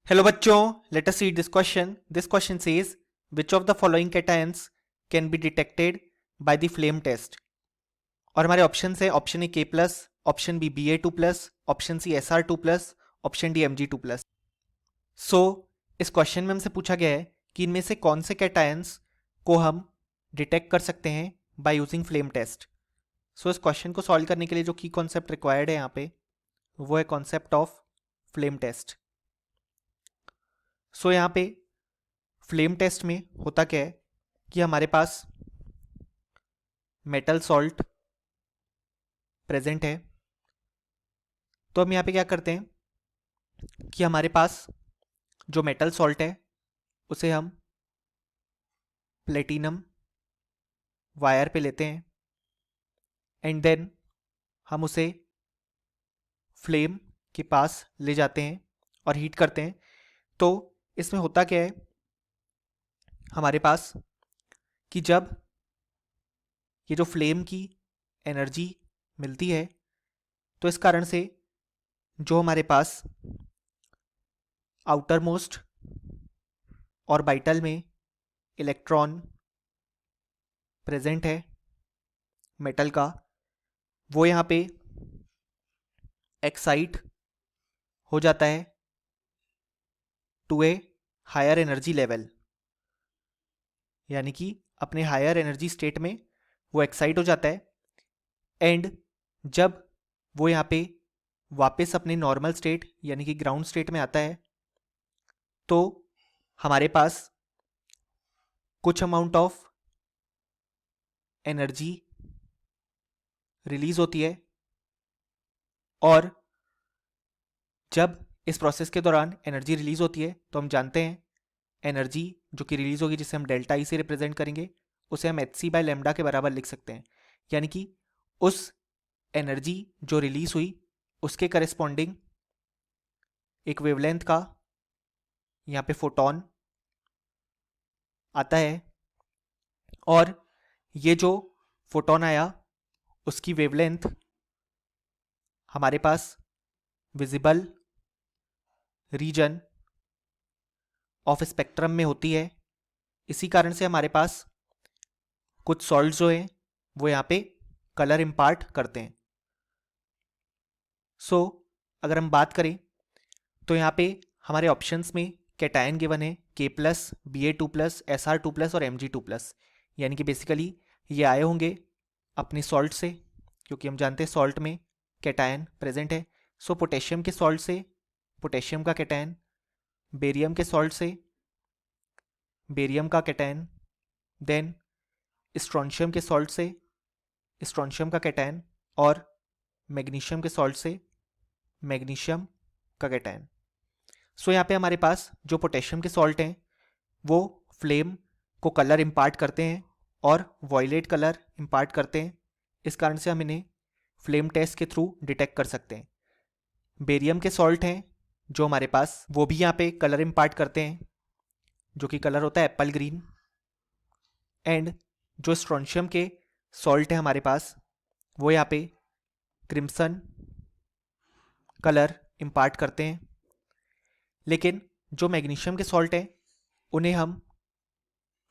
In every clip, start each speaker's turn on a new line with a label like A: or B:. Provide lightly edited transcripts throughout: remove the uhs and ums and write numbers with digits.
A: Hello बच्चों, let us read this question. This question says which of the following cations can be detected by the flame test. और हमारे option है option A K plus, option B B A two plus, option C S R two plus, option D M G two plus. So इस question में हमसे पूछा गया है कि इनमें से कौन से कैटायंस को हम डिटेक्ट कर सकते हैं बाय यूजिंग फ्लेम टेस्ट. सो इस क्वेश्चन को सॉल्व करने के लिए जो की कॉन्सेप्ट रिक्वायर्ड है यहाँ पे वो है कॉन्सेप्ट ऑफ फ्लेम टेस्ट. सो यहाँ पे फ्लेम टेस्ट में होता क्या है कि हमारे पास मेटल सॉल्ट प्रेजेंट है. तो हम यहाँ पे क्या करते हैं कि हमारे पास जो मेटल सॉल्ट है उसे हम प्लेटिनम वायर पे लेते हैं एंड देन हम उसे फ्लेम के पास ले जाते हैं और हीट करते हैं. तो इसमें होता क्या है हमारे पास कि जब ये जो फ्लेम की एनर्जी मिलती है तो इस कारण से जो हमारे पास आउटर मोस्ट ऑर्बिटल में इलेक्ट्रॉन प्रेजेंट है मेटल का, वो यहाँ पे एक्साइट हो जाता है to a higher energy level, यानी कि अपने हायर एनर्जी स्टेट में वो एक्साइट हो जाता है. एंड जब वो यहाँ पे वापस अपने नॉर्मल स्टेट यानी कि ग्राउंड स्टेट में आता है तो हमारे पास कुछ अमाउंट ऑफ एनर्जी रिलीज होती है. और जब इस प्रोसेस के दौरान एनर्जी रिलीज होती है तो हम जानते हैं एनर्जी जो कि रिलीज होगी जिसे हम डेल्टा ई से रिप्रेजेंट करेंगे उसे हम एच सी बाय लेमडा के बराबर लिख सकते हैं. यानी कि उस एनर्जी जो रिलीज हुई उसके करस्पॉन्डिंग एक वेवलेंथ का यहाँ पे फोटोन आता है और ये जो फोटोन आया उसकी वेवलेंथ हमारे पास विजिबल रीजन ऑफ स्पेक्ट्रम में होती है. इसी कारण से हमारे पास कुछ सॉल्ट जो हैं वो यहाँ पे कलर इम्पार्ट करते हैं. सो अगर हम बात करें तो यहाँ पे हमारे ऑप्शंस में कैटायन गिवन है K plus, B A two plus, S R two plus और एम जी टू प्लस. यानी कि बेसिकली ये आए होंगे अपने सॉल्ट से, क्योंकि हम जानते हैं सॉल्ट में कैटायन प्रेजेंट है. सो पोटेशियम के सॉल्ट से पोटेशियम का कैटायन, बेरियम के सॉल्ट से बेरियम का कैटायन, देन स्ट्रोंशियम के सॉल्ट से स्ट्रोंशियम का कैटायन और मैग्नीशियम के सॉल्ट से मैग्नीशियम का कैटायन. सो यहाँ पे हमारे पास जो पोटेशियम के सॉल्ट हैं वो फ्लेम को कलर इम्पार्ट करते हैं और वॉयलेट कलर इम्पार्ट करते हैं. इस कारण से हम इन्हें फ्लेम टेस्ट के थ्रू डिटेक्ट कर सकते हैं. बेरियम के सॉल्ट हैं जो हमारे पास वो भी यहाँ पे कलर इम्पार्ट करते हैं जो कि कलर होता है एप्पल ग्रीन. एंड जो स्ट्रोंशियम के सॉल्ट है हमारे पास वो यहाँ पे क्रिम्सन कलर इम्पार्ट करते हैं. लेकिन जो मैग्नीशियम के सॉल्ट हैं उन्हें हम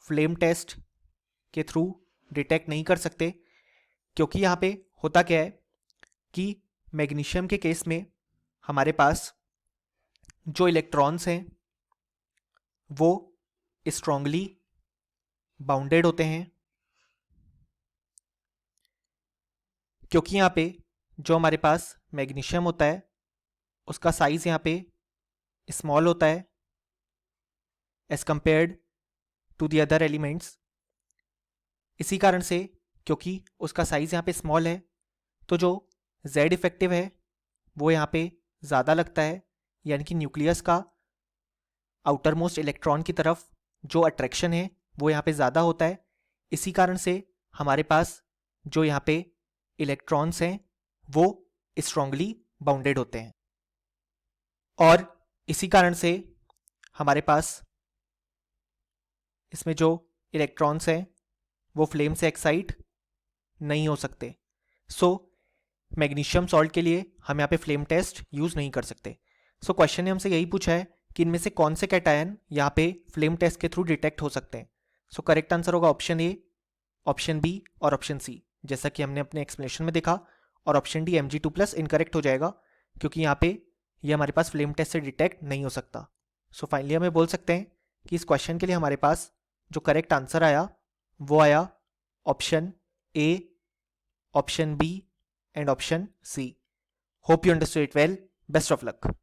A: फ्लेम टेस्ट के थ्रू डिटेक्ट नहीं कर सकते, क्योंकि यहाँ पे होता क्या है कि मैग्नीशियम के केस में हमारे पास जो इलेक्ट्रॉन्स हैं वो स्ट्रांगली बाउंडेड होते हैं, क्योंकि यहाँ पे जो हमारे पास मैग्नीशियम होता है उसका साइज यहाँ पे स्मॉल होता है as compared to the other elements. इसी कारण से क्योंकि उसका साइज यहाँ पे स्मॉल है तो जो जेड इफेक्टिव है वो यहाँ पे ज़्यादा लगता है, यानी कि न्यूक्लियस का आउटर मोस्ट इलेक्ट्रॉन की तरफ जो अट्रैक्शन है वो यहाँ पे ज़्यादा होता है. इसी कारण से हमारे पास जो यहाँ पे इलेक्ट्रॉन्स हैं वो स्ट्रांगली बाउंडेड होते हैं और इसी कारण से हमारे पास इसमें जो इलेक्ट्रॉन्स हैं वो फ्लेम से एक्साइट नहीं हो सकते. सो मैग्नीशियम सॉल्ट के लिए हम यहाँ पे फ्लेम टेस्ट यूज़ नहीं कर सकते. सो क्वेश्चन ने हमसे यही पूछा है कि इनमें से कौन से कैटायन यहाँ पे फ्लेम टेस्ट के थ्रू डिटेक्ट हो सकते हैं। सो करेक्ट आंसर होगा ऑप्शन ए, ऑप्शन बी और ऑप्शन सी, जैसा कि हमने अपने एक्सप्लेनेशन में देखा। और ऑप्शन डी Mg2+ इनकरेक्ट हो जाएगा, क्योंकि यहाँ पे ये हमारे पास फ्लेम टेस्ट से डिटेक्ट नहीं हो सकता। सो फाइनली हमें बोल सकते हैं कि इस क्वेश्चन के लिए हमारे पास जो करेक्ट आंसर आया वो आया option A, option B and option C. Hope you understood it well. Best of luck.